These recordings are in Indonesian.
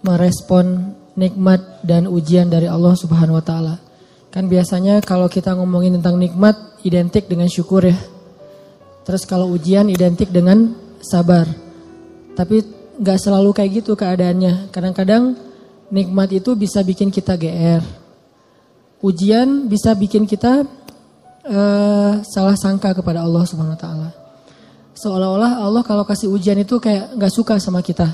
merespon nikmat dan ujian dari Allah Subhanahu wa taala. Kan biasanya kalau kita ngomongin tentang nikmat identik dengan syukur ya. Terus kalau ujian identik dengan sabar. Tapi gak selalu kayak gitu keadaannya. Kadang-kadang nikmat itu bisa bikin kita GR. Ujian bisa bikin kita salah sangka kepada Allah Subhanahu wa taala. Seolah-olah Allah kalau kasih ujian itu kayak gak suka sama kita.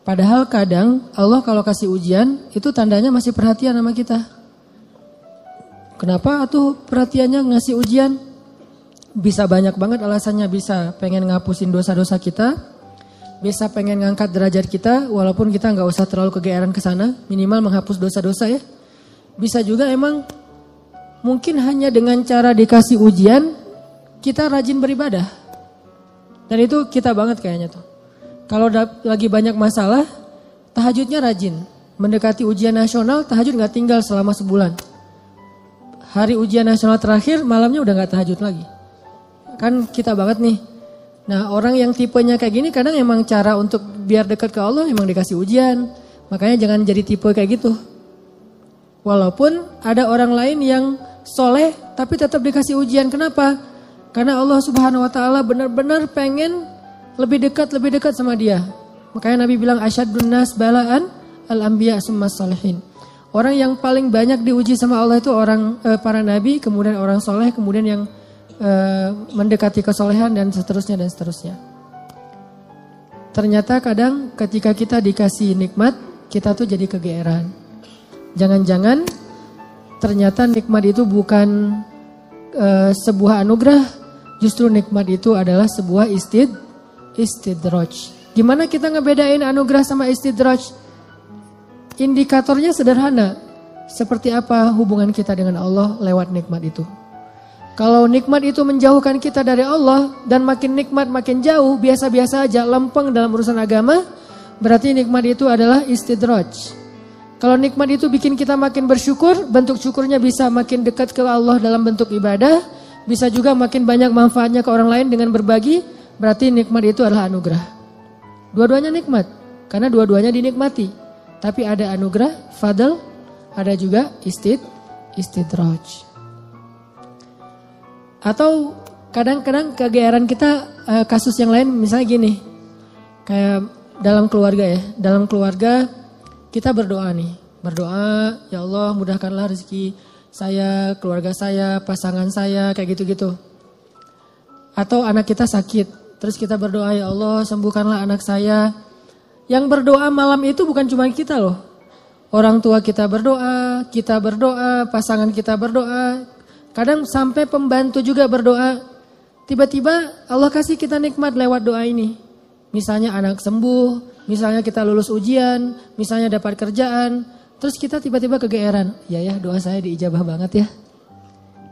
Padahal kadang Allah kalau kasih ujian itu tandanya masih perhatian sama kita. Kenapa atuh perhatiannya ngasih ujian? Bisa banyak banget alasannya, bisa pengen ngapusin dosa-dosa kita, bisa pengen ngangkat derajat kita walaupun kita nggak usah terlalu kegeeran ke sana, minimal menghapus dosa-dosa ya. Bisa juga emang mungkin hanya dengan cara dikasih ujian kita rajin beribadah. Dan itu kita banget kayaknya tuh. Kalau lagi banyak masalah, tahajudnya rajin. Mendekati ujian nasional, tahajud nggak tinggal selama sebulan. Hari ujian nasional terakhir, malamnya udah gak tahajud lagi. Kan kita banget nih. Nah orang yang tipenya kayak gini kadang emang cara untuk biar dekat ke Allah emang dikasih ujian. Makanya jangan jadi tipe kayak gitu. Walaupun ada orang lain yang soleh tapi tetap dikasih ujian. Kenapa? Karena Allah Subhanahu wa taala benar-benar pengen lebih dekat sama dia. Makanya Nabi bilang asyadun nas balaan al-anbiya summas salihin. Orang yang paling banyak diuji sama Allah itu orang para nabi, kemudian orang soleh, kemudian yang mendekati kesolehan dan seterusnya dan seterusnya. Ternyata kadang ketika kita dikasih nikmat, kita tuh jadi kegeeran. Jangan-jangan ternyata nikmat itu bukan sebuah anugerah, justru nikmat itu adalah sebuah istidraj. Gimana kita ngebedain anugerah sama istidraj? Indikatornya sederhana, seperti apa hubungan kita dengan Allah lewat nikmat itu. Kalau nikmat itu menjauhkan kita dari Allah dan makin nikmat makin jauh, biasa-biasa aja, lempeng dalam urusan agama, berarti nikmat itu adalah istidraj. Kalau nikmat itu bikin kita makin bersyukur, bentuk syukurnya bisa makin dekat ke Allah dalam bentuk ibadah, bisa juga makin banyak manfaatnya ke orang lain dengan berbagi, berarti nikmat itu adalah anugerah. Dua-duanya nikmat, karena dua-duanya dinikmati. Tapi ada anugerah, fadl, ada juga istidraj. Atau kadang-kadang kegeeran kita kasus yang lain misalnya gini. Kayak dalam keluarga ya. Dalam keluarga kita berdoa nih. Berdoa, ya Allah mudahkanlah rezeki saya, keluarga saya, pasangan saya, kayak gitu-gitu. Atau anak kita sakit. Terus kita berdoa, ya Allah sembuhkanlah anak saya. Yang berdoa malam itu bukan cuma kita loh. Orang tua kita berdoa, pasangan kita berdoa. Kadang sampai pembantu juga berdoa. Tiba-tiba Allah kasih kita nikmat lewat doa ini. Misalnya anak sembuh, misalnya kita lulus ujian, misalnya dapat kerjaan. Terus kita tiba-tiba kegeeran. Ya doa saya diijabah banget ya.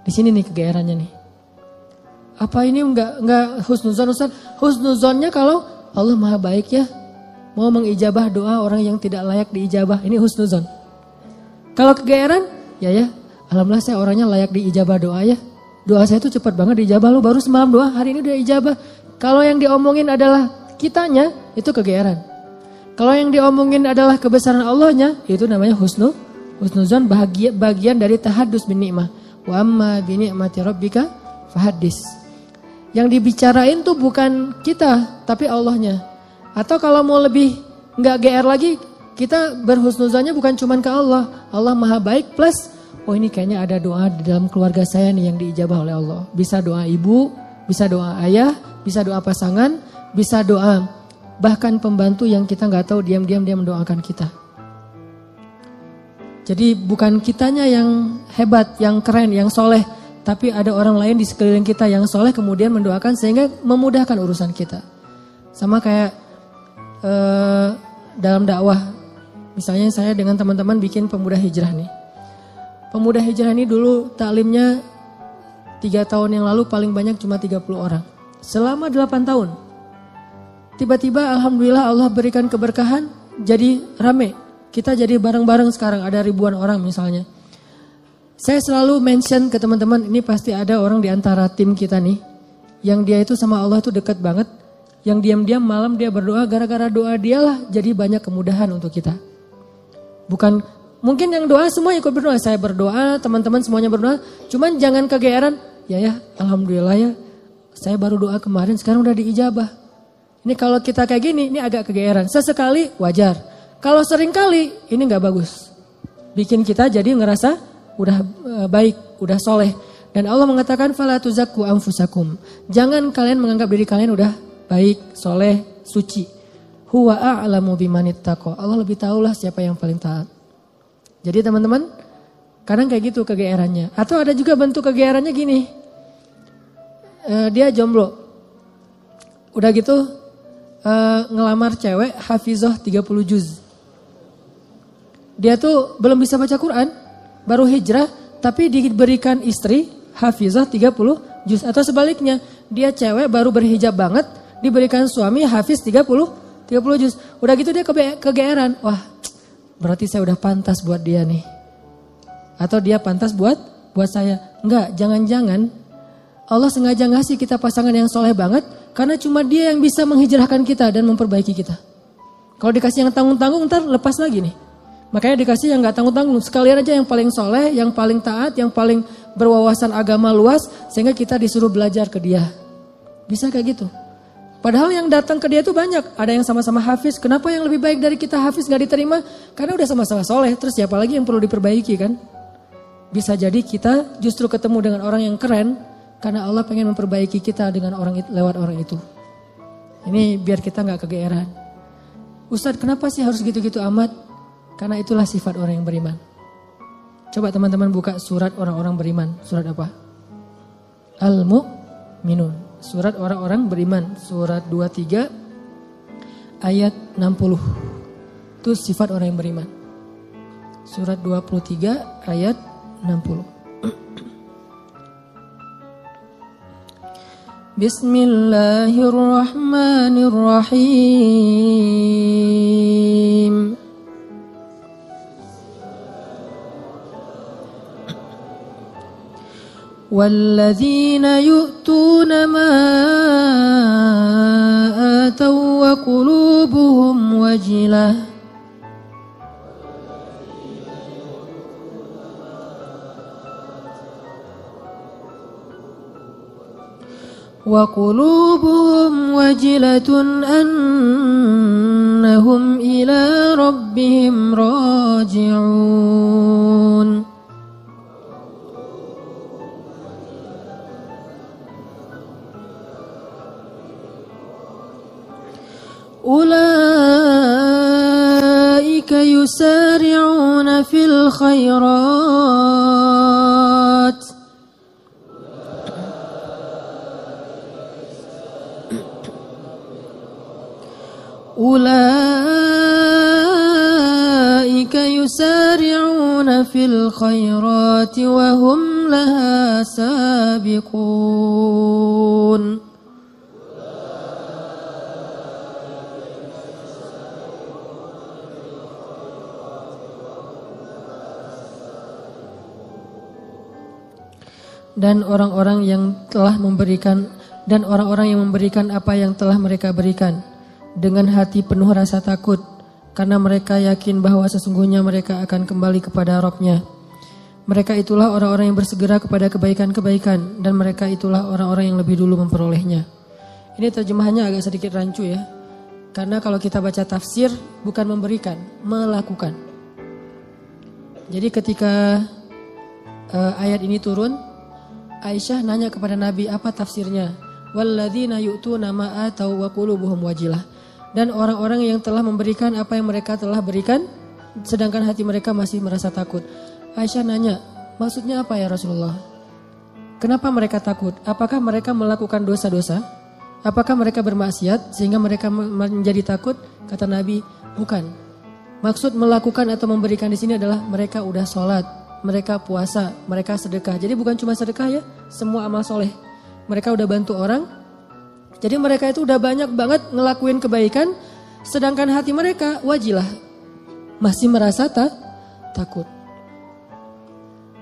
Di sini nih kegeerannya nih. Apa ini enggak husnuzon Ustaz? Husnuzonnya kalau Allah maha baik ya. Mau mengijabah doa orang yang tidak layak diijabah. Ini husnuzon. Kalau kegeeran, ya. Alhamdulillah saya orangnya layak diijabah doa ya. Doa saya tuh cepat banget diijabah. Lo baru semalam doa, hari ini udah ijabah. Kalau yang diomongin adalah kitanya, itu kegeeran. Kalau yang diomongin adalah kebesaran Allahnya, itu namanya husnuzon, bagian dari tahaddus bin ni'mah. Wa amma bi ni'mati rabbika fahaddis. Yang dibicarain tuh bukan kita, tapi Allahnya. Atau kalau mau lebih nggak GR lagi, kita berhusnuzonnya bukan cuma ke Allah. Allah maha baik plus, oh ini kayaknya ada doa di dalam keluarga saya nih yang diijabah oleh Allah. Bisa doa ibu, bisa doa ayah, bisa doa pasangan, bisa doa bahkan pembantu yang kita nggak tahu diam-diam dia mendoakan kita. Jadi bukan kitanya yang hebat, yang keren, yang soleh, tapi ada orang lain di sekeliling kita yang soleh kemudian mendoakan sehingga memudahkan urusan kita. Sama kayak dalam dakwah, misalnya saya dengan teman-teman bikin pemuda hijrah nih. Pemuda hijrah ini dulu taklimnya 3 tahun yang lalu paling banyak cuma 30 orang. Selama 8 tahun. Tiba-tiba alhamdulillah Allah berikan keberkahan, jadi rame. Kita jadi bareng-bareng sekarang, ada ribuan orang misalnya. Saya selalu mention ke teman-teman, ini pasti ada orang di antara tim kita nih, yang dia itu sama Allah itu dekat banget. yang diam-diam malam dia berdoa, gara-gara doa dialah jadi banyak kemudahan untuk kita. Bukan, mungkin yang doa semua ikut berdoa, saya berdoa, teman-teman semuanya berdoa, cuman jangan kegeeran, ya alhamdulillah ya, saya baru doa kemarin sekarang udah diijabah. Ini kalau kita kayak gini, ini agak kegeeran, sesekali wajar. Kalau sering kali, ini gak bagus. Bikin kita jadi ngerasa udah baik, udah soleh. Dan Allah mengatakan, fala tuzakku anfusakum. Jangan kalian menganggap diri kalian udah baik, soleh, suci. Huwa a'lamu bimanittaqo. Allah lebih tahulah siapa yang paling taat. Jadi teman-teman, kadang kayak gitu kegeerannya. Atau ada juga bentuk kegeerannya gini. Dia jomblo. Udah gitu ngelamar cewek hafizah 30 juz. Dia tuh belum bisa baca Quran, baru hijrah, tapi diberikan istri hafizah 30 juz. Atau sebaliknya, dia cewek baru berhijab banget, diberikan suami hafiz 30 juz. Udah gitu dia kegeeran. Wah, berarti saya udah pantas buat dia nih. Atau dia pantas buat saya. Enggak, jangan-jangan Allah sengaja ngasih kita pasangan yang soleh banget karena cuma dia yang bisa menghijrahkan kita dan memperbaiki kita. Kalau dikasih yang tanggung-tanggung ntar lepas lagi nih. Makanya dikasih yang gak tanggung-tanggung. Sekalian aja yang paling soleh, yang paling taat, yang paling berwawasan agama luas. Sehingga kita disuruh belajar ke dia. Bisa kayak gitu. Padahal yang datang ke dia itu banyak. Ada yang sama-sama hafiz. Kenapa yang lebih baik dari kita hafiz gak diterima? Karena udah sama-sama soleh. Terus siapa lagi yang perlu diperbaiki kan? Bisa jadi kita justru ketemu dengan orang yang keren. Karena Allah pengen memperbaiki kita dengan lewat orang itu. Ini biar kita gak kegeeran. Ustadz, kenapa sih harus gitu-gitu amat? Karena itulah sifat orang yang beriman. Coba teman-teman buka surat orang-orang beriman. Surat apa? Al-Mu'minun. Surat orang-orang beriman, surat 23 ayat 60. Itu sifat orang yang beriman. Surat 23 ayat 60. Bismillahirrahmanirrahim. والذين يؤتون ما آتوا وقلوبهم وجلة أنهم إلى ربهم راجعون. أولئك يسارعون في الخيرات وهم لها سابقون. Dan orang-orang yang telah memberikan apa yang telah mereka berikan dengan hati penuh rasa takut karena mereka yakin bahwa sesungguhnya mereka akan kembali kepada Rabb-Nya. Mereka itulah orang-orang yang bersegera kepada kebaikan-kebaikan dan mereka itulah orang-orang yang lebih dulu memperolehnya. Ini terjemahannya agak sedikit rancu ya. Karena kalau kita baca tafsir bukan memberikan, melakukan. Jadi ketika ayat ini turun, Aisyah nanya kepada Nabi apa tafsirnya. Walladzina yu'tuna ma atau wa qulubuhum wajilah. Dan orang-orang yang telah memberikan apa yang mereka telah berikan sedangkan hati mereka masih merasa takut. Aisyah nanya, maksudnya apa ya Rasulullah? Kenapa mereka takut? Apakah mereka melakukan dosa-dosa? Apakah mereka bermaksiat sehingga mereka menjadi takut? Kata Nabi, bukan. Maksud melakukan atau memberikan di sini adalah mereka udah sholat, mereka puasa, mereka sedekah. Jadi bukan cuma sedekah ya, semua amal soleh. Mereka udah bantu orang. Jadi mereka itu udah banyak banget ngelakuin kebaikan. Sedangkan hati mereka wajilah. Masih merasa takut.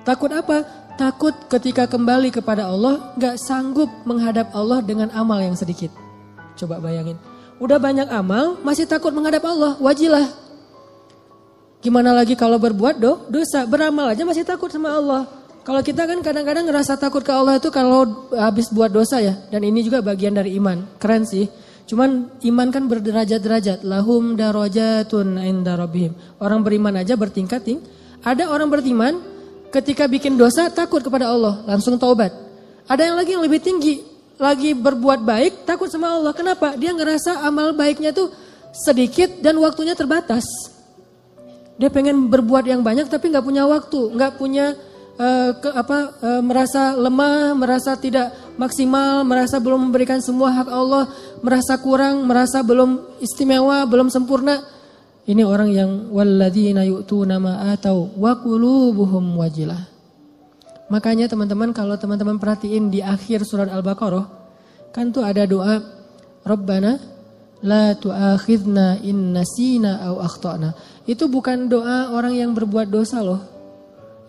Takut apa? Takut ketika kembali kepada Allah gak sanggup menghadap Allah dengan amal yang sedikit. Coba bayangin. Udah banyak amal, masih takut menghadap Allah, wajilah. Gimana lagi kalau berbuat dosa, beramal aja masih takut sama Allah. Kalau kita kan kadang-kadang ngerasa takut ke Allah itu kalau habis buat dosa ya. Dan ini juga bagian dari iman, keren sih. Cuman iman kan berderajat-derajat. Lahum darajatun inda rabbihim. Orang beriman aja bertingkat-tingkat. Ada orang beriman ketika bikin dosa takut kepada Allah, langsung taubat. Ada yang lagi yang lebih tinggi. Lagi berbuat baik, takut sama Allah. Kenapa? Dia ngerasa amal baiknya tuh sedikit dan waktunya terbatas. Dia pengen berbuat yang banyak tapi nggak punya waktu, nggak punya merasa lemah, merasa tidak maksimal, merasa belum memberikan semua hak Allah, merasa kurang, merasa belum istimewa, belum sempurna. Ini orang yang walladzina yu'tuna ma atau wa qulubuhum wajilah. Makanya teman-teman kalau teman-teman perhatiin di akhir surat Al-Baqarah kan tuh ada doa Rabbana la tu'akhidna in nasina aw akhtana. Itu bukan doa orang yang berbuat dosa loh.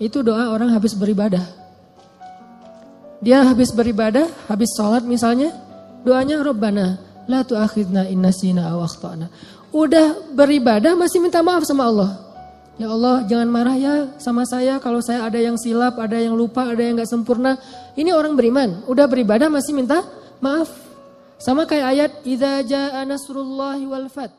Itu doa orang habis beribadah. Dia habis beribadah, habis sholat misalnya, doanya Rabbana la tu'akhidna in nasina aw akhtana. Udah beribadah masih minta maaf sama Allah. Ya Allah jangan marah ya sama saya kalau saya ada yang silap, ada yang lupa, ada yang gak sempurna. Ini orang beriman, udah beribadah masih minta maaf. Sama kayak ayat idza jaa nasrullahi wal fath.